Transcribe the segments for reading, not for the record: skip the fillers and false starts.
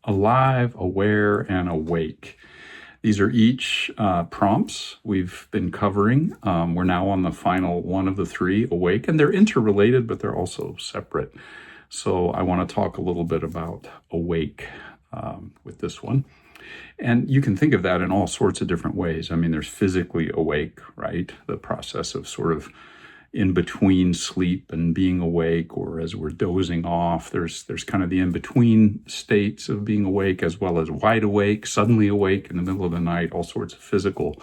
alive, aware, and awake. These are each prompts we've been covering. We're now on the final one of the three, awake, and they're interrelated, but they're also separate. So I want to talk a little bit about awake with this one. And you can think of that in all sorts of different ways. I mean, there's physically awake, right? The process of sort of in between sleep and being awake, or as we're dozing off. There's kind of the in-between states of being awake, as well as wide awake, suddenly awake in the middle of the night, all sorts of physical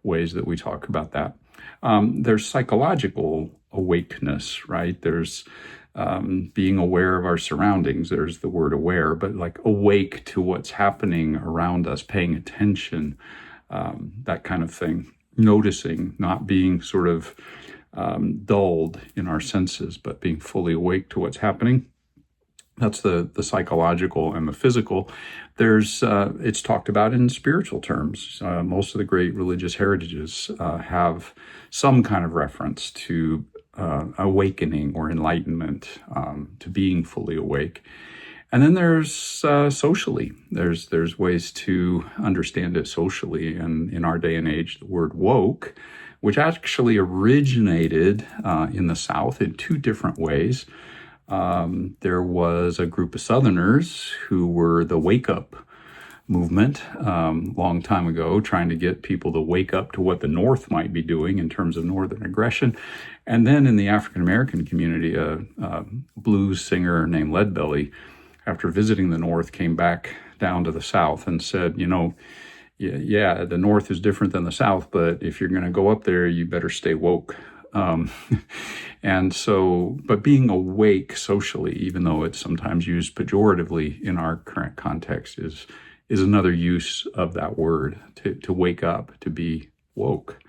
ways that we talk about that. There's psychological awakeness, right? There's being aware of our surroundings. There's the word aware, but like awake to what's happening around us, paying attention, that kind of thing. Noticing, not being sort of dulled in our senses, but being fully awake to what's happening. That's the psychological and the physical. There's it's talked about in spiritual terms. Most of the great religious heritages have some kind of reference to awakening or enlightenment, to being fully awake. And then there's socially. There's ways to understand it socially. And in our day and age, the word woke, which actually originated in the South in two different ways. There was a group of Southerners who were the wake up movement long time ago, trying to get people to wake up to what the North might be doing in terms of Northern aggression. And then in the African American community, a blues singer named Leadbelly, after visiting the North, came back down to the South and said, yeah, the North is different than the South, but if you're going to go up there, you better stay woke. And so, but being awake socially, even though it's sometimes used pejoratively in our current context, is another use of that word, to wake up, to be woke,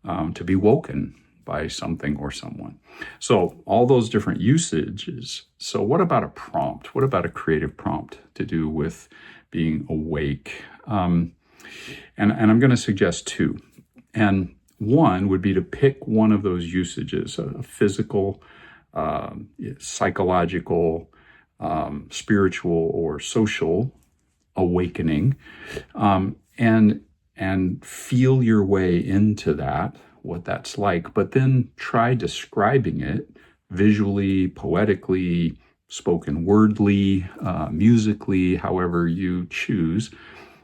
to be woken by something or someone. So all those different usages. So what about a prompt? What about a creative prompt to do with being awake? And I'm going to suggest two. And one would be to pick one of those usages, a physical, psychological, spiritual, or social awakening, and feel your way into that, what that's like, but then try describing it visually, poetically, spoken wordly, musically, however you choose.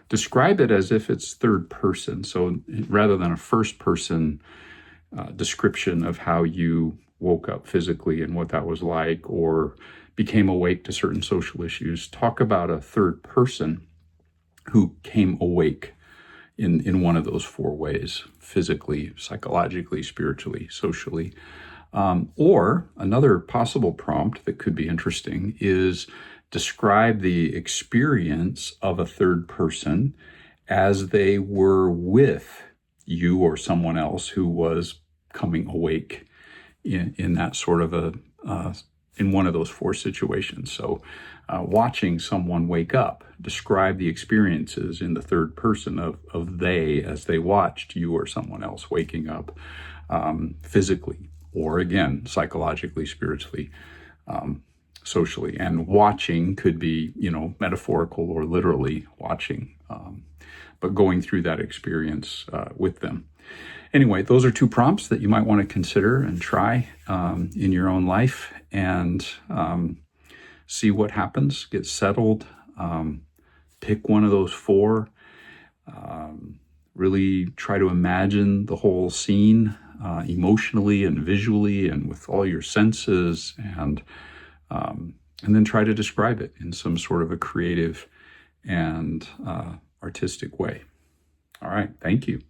Describe it as if it's third person. So rather than a first person description of how you woke up physically and what that was like, or became awake to certain social issues, talk about a third person who came awake in one of those four ways: physically, psychologically, spiritually, socially. Or another possible prompt that could be interesting is describe the experience of a third person as they were with you or someone else who was coming awake in that sort of in one of those four situations. So watching someone wake up, describe the experiences in the third person of they as they watched you or someone else waking up, physically, or again, psychologically, spiritually, socially. And watching could be, metaphorical or literally watching, but going through that experience with them. Anyway, those are two prompts that you might want to consider and try in your own life, and see what happens. Get settled. Pick one of those four. Really try to imagine the whole scene emotionally and visually and with all your senses, and then try to describe it in some sort of a creative and artistic way. All right. Thank you.